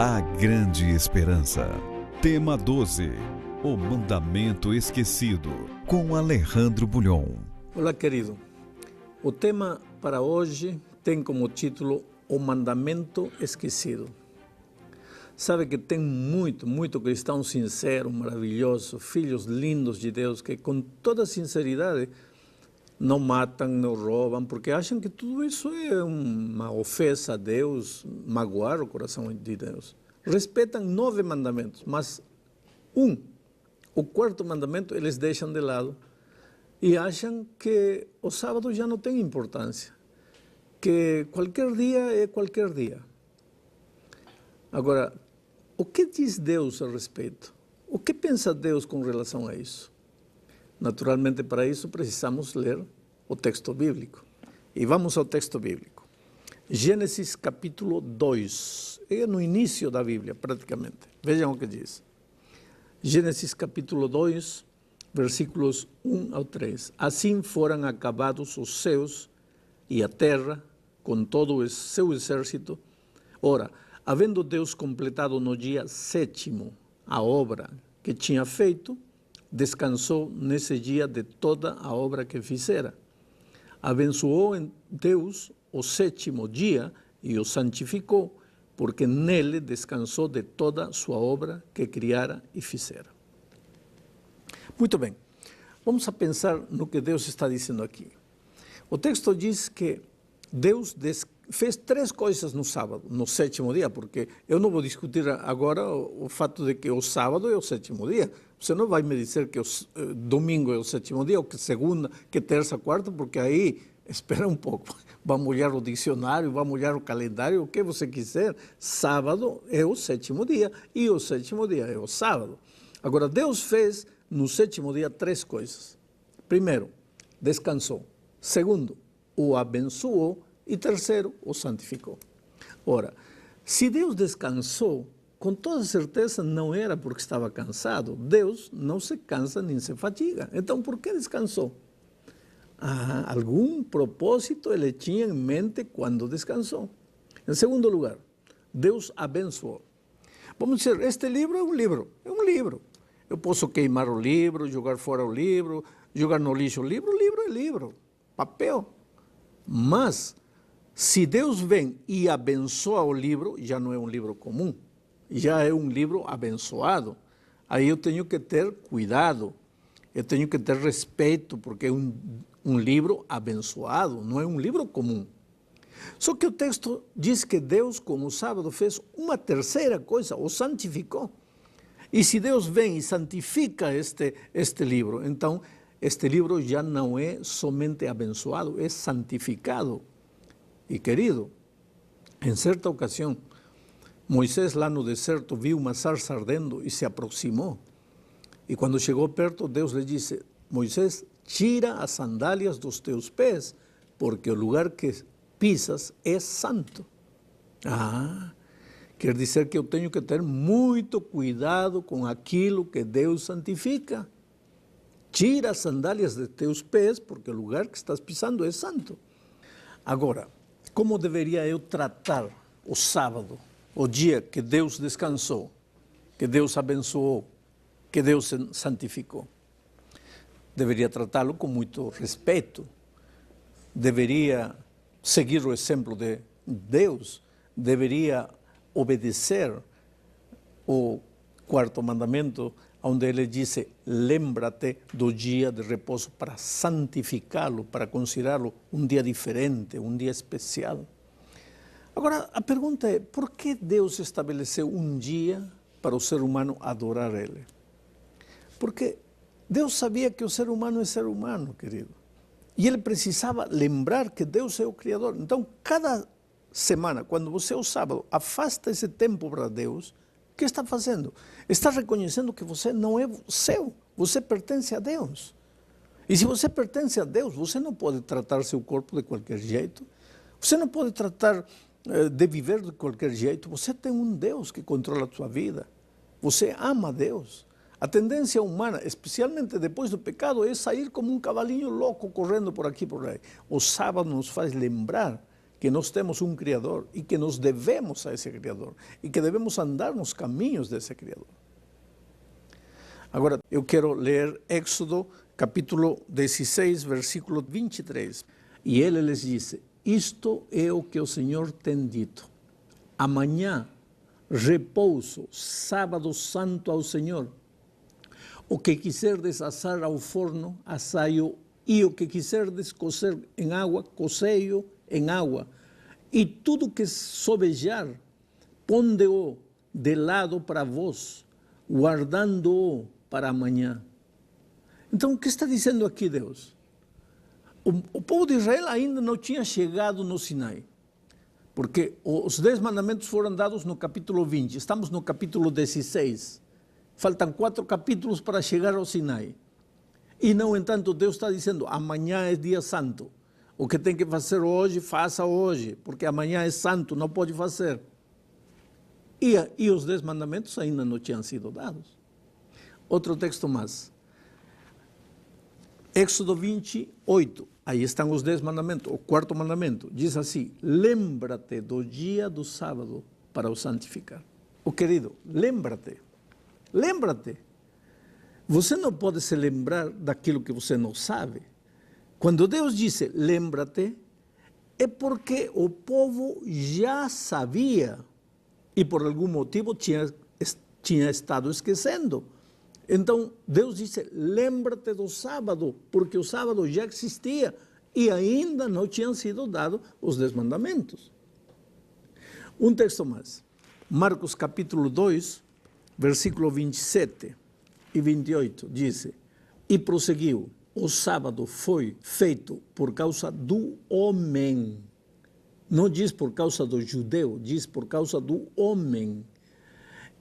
A Grande Esperança. Tema 12. O Mandamento Esquecido, com Alejandro Bulhon. Olá, querido. O tema para hoje tem como título O Mandamento Esquecido. Sabe que tem muito cristão sincero, maravilhoso, filhos lindos de Deus que com toda sinceridade não matam, não roubam, porque acham que tudo isso é uma ofensa a Deus, magoar o coração de Deus. Respeitam 9 mandamentos, mas o quarto mandamento, eles deixam de lado e acham que o sábado já não tem importância, que qualquer dia é qualquer dia. Agora, o que diz Deus a respeito? O que pensa Deus com relação a isso? Naturalmente, para isso precisamos ler o texto bíblico. E vamos ao texto bíblico. Gênesis capítulo 2, é no início da Bíblia, praticamente. Vejam o que diz. Gênesis capítulo 2, versículos 1 ao 3. Assim foram acabados os céus e a terra, com todo o seu exército. Ora, havendo Deus completado no dia 7º a obra que tinha feito, descansou nesse dia de toda a obra que fizera. Abençoou Deus o 7º dia e o santificou, porque nele descansou de toda a sua obra que criara e fizera. Muito bem, vamos a pensar no que Deus está dizendo aqui. O texto diz que Deus fez 3 coisas no sábado, no 7º dia, porque eu não vou discutir agora o fato de que o sábado é o 7º dia. Você não vai me dizer que o domingo é o 7º dia, ou que segunda, que terça, quarta, porque aí, espera um pouco, vamos olhar o dicionário, vamos olhar o calendário, o que você quiser. Sábado é o 7º dia, e o 7º dia é o sábado. Agora, Deus fez no 7º dia 3 coisas. Primeiro, descansou. Segundo, o abençoou. E terceiro, o santificou. Ora, se Deus descansou, com toda certeza não era porque estava cansado. Deus não se cansa nem se fatiga. Então, por que descansou? Algum propósito ele tinha em mente quando descansou. Em segundo lugar, Deus abençoou. Vamos dizer, este livro é um livro. É um livro. Eu posso queimar o livro, jogar fora o livro, jogar no lixo o livro. Livro é livro. Papel. Mas se Deus vem e abençoa o livro, já não é um livro comum, já é um livro abençoado. Aí eu tenho que ter cuidado, eu tenho que ter respeito, porque é um livro abençoado, não é um livro comum. Só que o texto diz que Deus, como o sábado, fez uma terceira coisa, o santificou. E se Deus vem e santifica este livro, então este livro já não é somente abençoado, é santificado. E querido, em certa ocasião, Moisés lá no deserto viu uma sarça ardendo e se aproximou. E quando chegou perto, Deus lhe disse: Moisés, tira as sandálias dos teus pés, porque o lugar que pisas é santo. Quer dizer que eu tenho que ter muito cuidado com aquilo que Deus santifica. Tira as sandálias de teus pés, porque o lugar que estás pisando é santo. Agora, como deveria eu tratar o sábado, o dia que Deus descansou, que Deus abençoou, que Deus santificou? Deveria tratá-lo com muito respeito, deveria seguir o exemplo de Deus, deveria obedecer o 4º mandamento, onde ele disse: lembra-te do dia de repouso para santificá-lo, para considerá-lo um dia diferente, um dia especial. Agora, a pergunta é: por que Deus estabeleceu um dia para o ser humano adorar Ele? Porque Deus sabia que o ser humano é ser humano, querido. E Ele precisava lembrar que Deus é o Criador. Então, cada semana, quando você, o sábado, afasta esse tempo para Deus, o que está fazendo? Está reconhecendo que você não é seu, você pertence a Deus. E se você pertence a Deus, você não pode tratar seu corpo de qualquer jeito, você não pode tratar de viver de qualquer jeito. Você tem um Deus que controla a sua vida, você ama a Deus. A tendência humana, especialmente depois do pecado, é sair como um cavalinho louco correndo por aqui e por aí. O sábado nos faz lembrar que nós temos um Criador e que nos devemos a esse Criador e que devemos andar nos caminhos desse Criador. Agora, eu quero ler Éxodo, capítulo 16, versículo 23. E ele lhes disse: isto é o que o Senhor tem dito. Amanhã, repouso, sábado santo ao Senhor. O que quiserdes assar ao forno, assai-o, e o que quiserdes cocer em água, cozei-o em água. E tudo que sobejar, ponde-o de lado para vós, guardando-o para amanhã. Então, o que está dizendo aqui Deus? O povo de Israel ainda não tinha chegado no Sinai, porque os 10 mandamentos foram dados no capítulo 20, estamos no capítulo 16. Faltam 4 capítulos para chegar ao Sinai. E, no entanto, Deus está dizendo, amanhã é dia santo. O que tem que fazer hoje, faça hoje, porque amanhã é santo, não pode fazer. E os 10 mandamentos ainda não tinham sido dados. Outro texto mais. Éxodo 28, aí estão os 10 mandamentos. O 4º mandamento diz assim: lembra-te do dia do sábado para o santificar. Oh, querido, lembra-te. Lembra-te. Você não pode se lembrar daquilo que você não sabe. Quando Deus disse lembra-te, é porque o povo já sabia e por algum motivo tinha estado esquecendo. Então Deus disse lembra-te do sábado, porque o sábado já existia e ainda não tinham sido dados os 10 mandamentos. Um texto mais. Marcos capítulo 2, versículo 27 e 28, diz, e prosseguiu, o sábado foi feito por causa do homem. Não diz por causa do judeu, diz por causa do homem.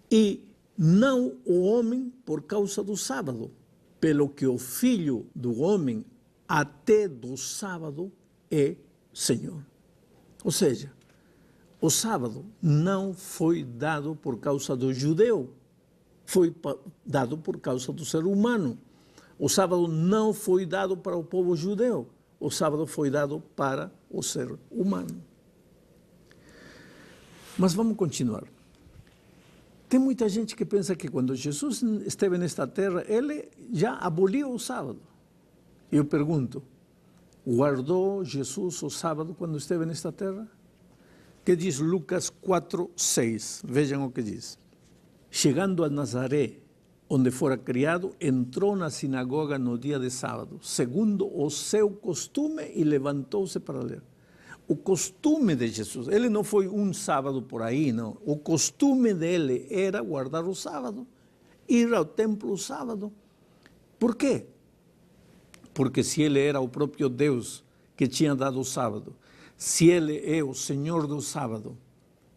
E não o homem por causa do sábado, pelo que o Filho do homem até do sábado é Senhor. Ou seja, o sábado não foi dado por causa do judeu, foi dado por causa do ser humano. O sábado não foi dado para o povo judeu, o sábado foi dado para o ser humano. Mas vamos continuar. Tem muita gente que pensa que quando Jesus esteve nesta terra, ele já aboliu o sábado. Eu pergunto, guardou Jesus o sábado quando esteve nesta terra? Que diz Lucas 4:6, vejam o que diz. Chegando a Nazaré, onde fora criado, entrou na sinagoga no dia de sábado, segundo o seu costume, e levantou-se para ler. O costume de Jesus, ele não foi um sábado por aí, não. O costume dele era guardar o sábado, ir ao templo o sábado. Por quê? Porque se ele era o próprio Deus que tinha dado o sábado, se ele é o Senhor do sábado,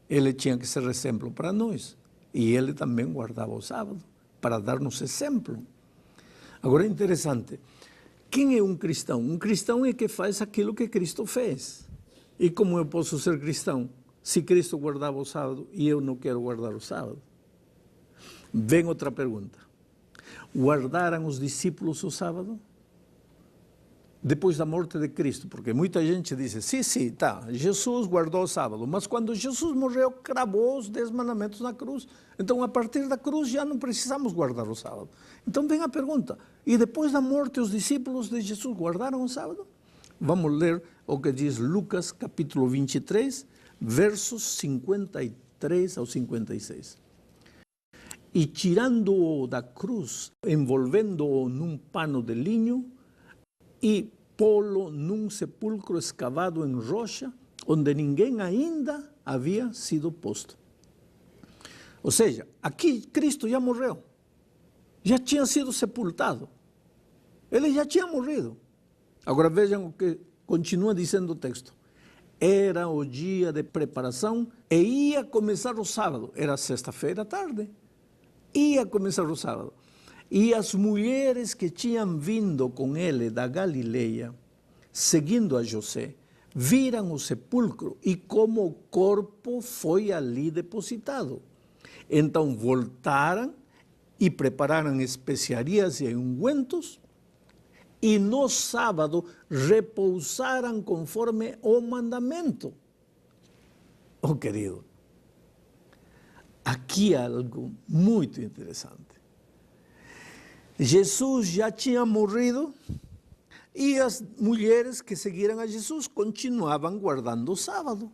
ele tinha que ser exemplo para nós. E ele também guardava o sábado, para dar-nos exemplo. Agora é interessante, quem é um cristão? Um cristão é que faz aquilo que Cristo fez. E como eu posso ser cristão se Cristo guardava o sábado e eu não quero guardar o sábado? Vem outra pergunta. Guardaram os discípulos o sábado? Depois da morte de Cristo, porque muita gente diz, sim, tá, Jesus guardou o sábado, mas quando Jesus morreu, cravou os 10 mandamentos na cruz. Então, a partir da cruz, já não precisamos guardar o sábado. Então, vem a pergunta, e depois da morte, os discípulos de Jesus guardaram o sábado? Vamos ler o que diz Lucas, capítulo 23, versos 53 ao 56. E tirando-o da cruz, envolvendo-o num pano de linho, e pô-lo num sepulcro escavado em rocha, onde ninguém ainda havia sido posto. Ou seja, aqui Cristo já morreu, já tinha sido sepultado, ele já tinha morrido. Agora vejam o que continua dizendo o texto. Era o dia de preparação e ia começar o sábado, era sexta-feira à tarde, ia começar o sábado. E as mulheres que tinham vindo com ele da Galileia, seguindo a José, viram o sepulcro e como o corpo foi ali depositado. Então voltaram e prepararam especiarias e ungüentos, e no sábado repousaram conforme o mandamento. Oh, querido, aqui há algo muito interessante. Jesus já tinha morrido e as mulheres que seguiram a Jesus continuavam guardando o sábado.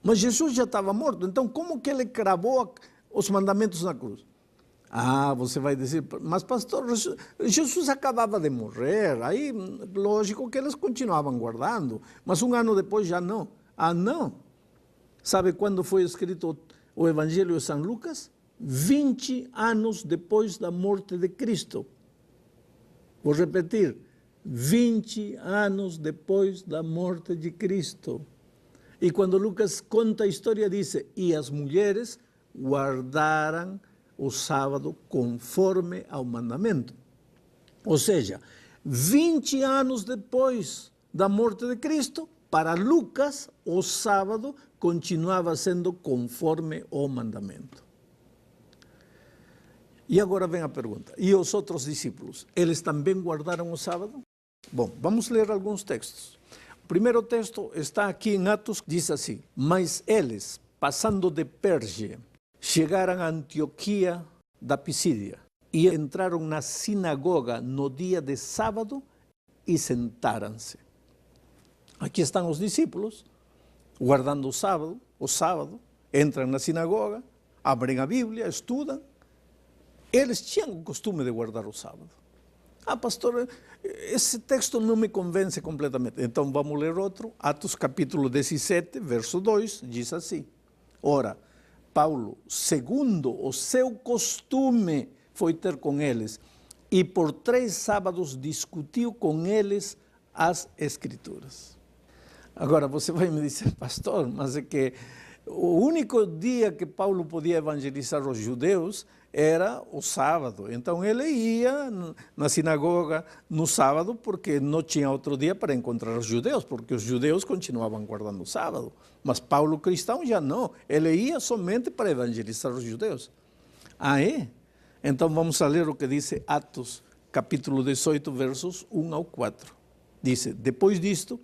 Mas Jesus já estava morto, então como que ele cravou os mandamentos na cruz? Ah, você vai dizer, mas pastor, Jesus acabava de morrer, aí lógico que eles continuavam guardando, mas um ano depois já não. Ah, não. Sabe quando foi escrito o Evangelho de São Lucas? 20 anos depois da morte de Cristo. Vou repetir, 20 anos depois da morte de Cristo. E quando Lucas conta a história, diz, e as mulheres guardaram o sábado conforme ao mandamento. Ou seja, 20 anos depois da morte de Cristo, para Lucas, o sábado continuava sendo conforme ao mandamento. E agora vem a pergunta, e os outros discípulos, eles também guardaram o sábado? Bom, vamos ler alguns textos. O primeiro texto está aqui em Atos, diz assim, mas eles, passando de Perge, chegaram a Antioquia da Pisídia e entraram na sinagoga no dia de sábado e sentaram-se. Aqui estão os discípulos, guardando o sábado, entram na sinagoga, abrem a Bíblia, estudam. Eles tinham o costume de guardar o sábado. Ah, pastor, esse texto não me convence completamente. Então vamos ler outro. Atos capítulo 17, verso 2, diz assim. Ora, Paulo, segundo o seu costume, foi ter com eles, e por 3 sábados discutiu com eles as Escrituras. Agora você vai me dizer, pastor, mas é que o único dia que Paulo podia evangelizar os judeus era o sábado. Então ele ia na sinagoga no sábado porque não tinha outro dia para encontrar os judeus, porque os judeus continuavam guardando o sábado. Mas Paulo cristão já não, ele ia somente para evangelizar os judeus. Ah, é? Então vamos a ler o que diz Atos, capítulo 18, versos 1 ao 4. Diz, depois disto,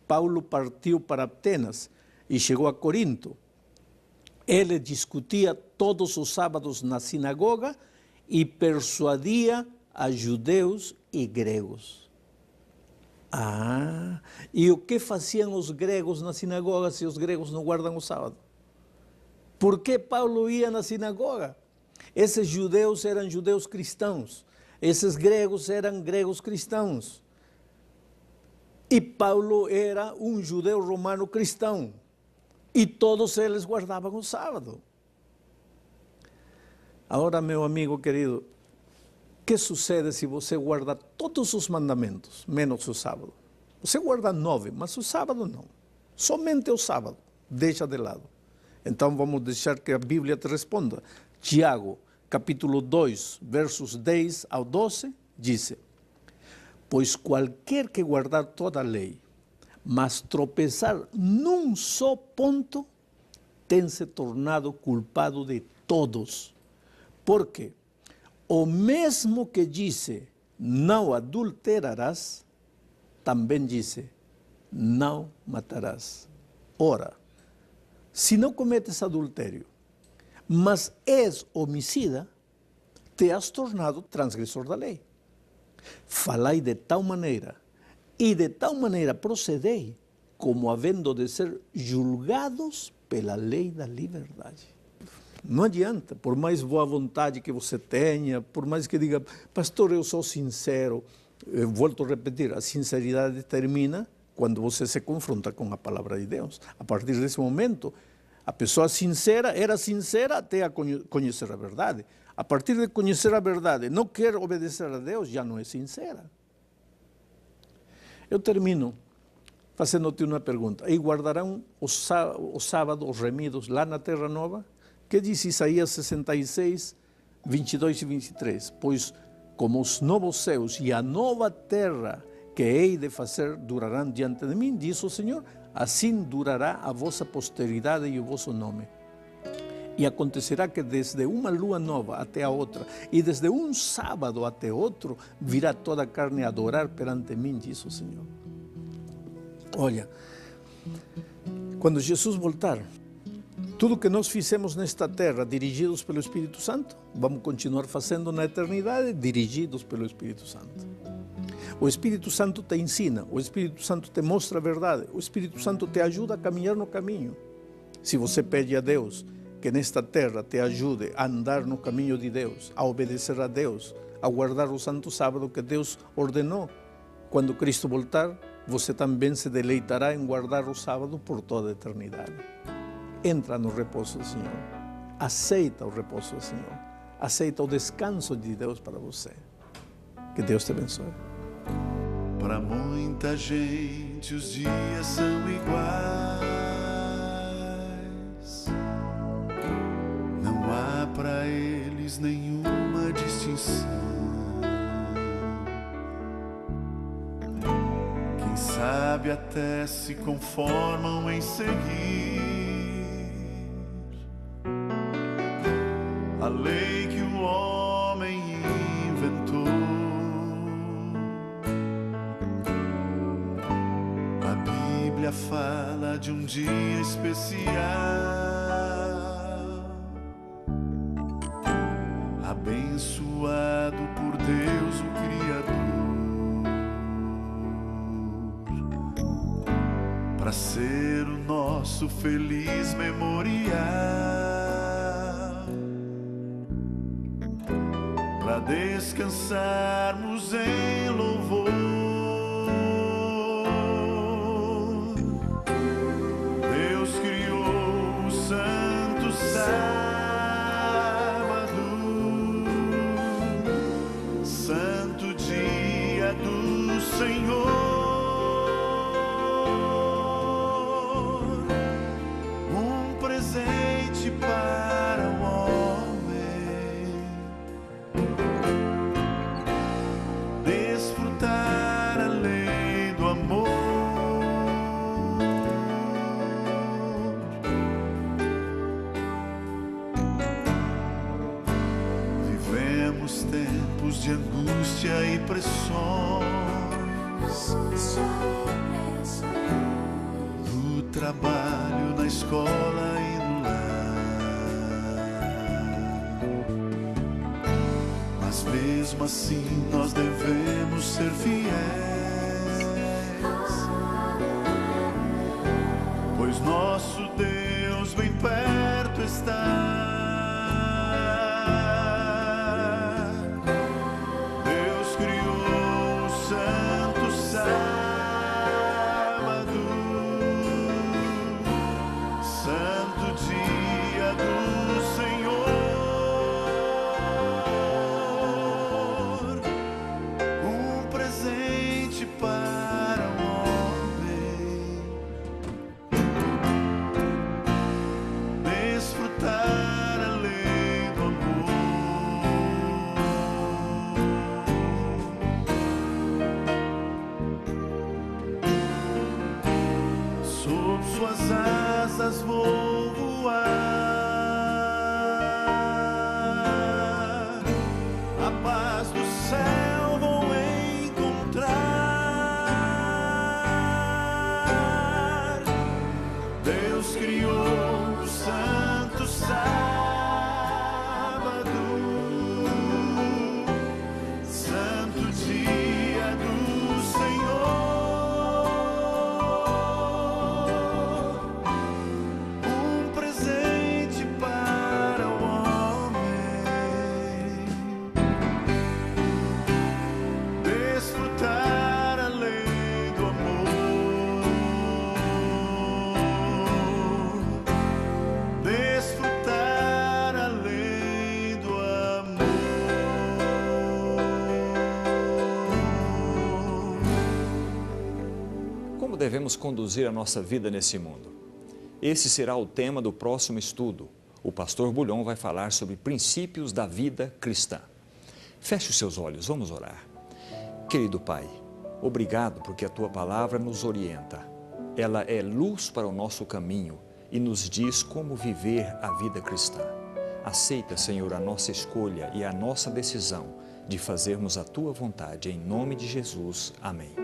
Paulo partiu para Atenas e chegou a Corinto. Ele discutia todos os sábados na sinagoga e persuadia a judeus e gregos. Ah, e o que faziam os gregos na sinagoga se os gregos não guardam o sábado? Por que Paulo ia na sinagoga? Esses judeus eram judeus cristãos, esses gregos eram gregos cristãos. E Paulo era um judeu romano cristão. E todos eles guardavam o sábado. Agora, meu amigo querido, o que sucede se você guarda todos os mandamentos, menos o sábado? Você guarda 9, mas o sábado não. Somente o sábado, deixa de lado. Então vamos deixar que a Bíblia te responda. Tiago, capítulo 2, versos 10 ao 12, diz, pois qualquer que guardar toda a lei, mas tropeçar num só ponto, tem se tornado culpado de todos. Porque o mesmo que disse, não adulterarás, também disse, não matarás. Ora, se não cometes adultério, mas és homicida, te has tornado transgressor da lei. Falai de tal maneira, e de tal maneira procedei, como havendo de ser julgados pela lei da liberdade. Não adianta, por mais boa vontade que você tenha, por mais que diga, pastor, eu sou sincero, eu volto a repetir, a sinceridade termina quando você se confronta com a palavra de Deus. A partir desse momento, a pessoa sincera era sincera até a conhecer a verdade. A partir de conhecer a verdade, não quer obedecer a Deus, já não é sincera. Eu termino fazendo-te uma pergunta. E guardarão o sábado, os remidos, lá na Terra Nova? Que diz Isaías 66, 22 e 23? Pois como os novos céus e a nova terra que hei de fazer durarão diante de mim, diz o Senhor, assim durará a vossa posteridade e o vosso nome. E acontecerá que desde uma lua nova até a outra, e desde um sábado até outro, virá toda a carne a adorar perante mim, diz o Senhor. Olha, quando Jesus voltar, Tudo que nós fizemos nesta terra, dirigidos pelo Espírito Santo, vamos continuar fazendo na eternidade, dirigidos pelo Espírito Santo. O Espírito Santo te ensina, o Espírito Santo te mostra a verdade, o Espírito Santo te ajuda a caminhar no caminho. Se você pede a Deus que nesta terra te ajude a andar no caminho de Deus, a obedecer a Deus, a guardar o santo sábado que Deus ordenou, quando Cristo voltar, você também se deleitará em guardar o sábado por toda a eternidade. Entra no repouso do Senhor, aceita o repouso do Senhor, aceita o descanso de Deus para você. Que Deus te abençoe. Para muita gente os dias são iguais, não há para eles nenhuma distinção. Quem sabe até se conformam em seguir a lei que o homem inventou. A Bíblia fala de um dia especial, abençoado por Deus o Criador, para ser o nosso feliz memorial, para descansarmos em louvor. Deus criou o santo sábado, santo dia do Senhor, um presente para o homem, desfrutar a lei do amor. Vivemos tempos de angústia e pressões, no trabalho, na escola e no lar. Mas mesmo assim nós devemos ser fiéis, pois nosso Deus bem perto está. Deus criou o santo sábado, santo dia do Senhor, um presente para o homem, desfrutar a lei do amor. Sob suas asas vou voar, a paz do céu vou encontrar. Deus criou o santo sábado, santo dia do Senhor, um presente para o homem, desfrutar a lei do amor, desfrutar a lei do amor. Como devemos conduzir a nossa vida nesse mundo? Esse será o tema do próximo estudo. O pastor Bulhon vai falar sobre princípios da vida cristã. Feche os seus olhos, vamos orar. Querido Pai, obrigado porque a Tua palavra nos orienta. Ela é luz para o nosso caminho e nos diz como viver a vida cristã. Aceita, Senhor, a nossa escolha e a nossa decisão de fazermos a Tua vontade. Em nome de Jesus. Amém.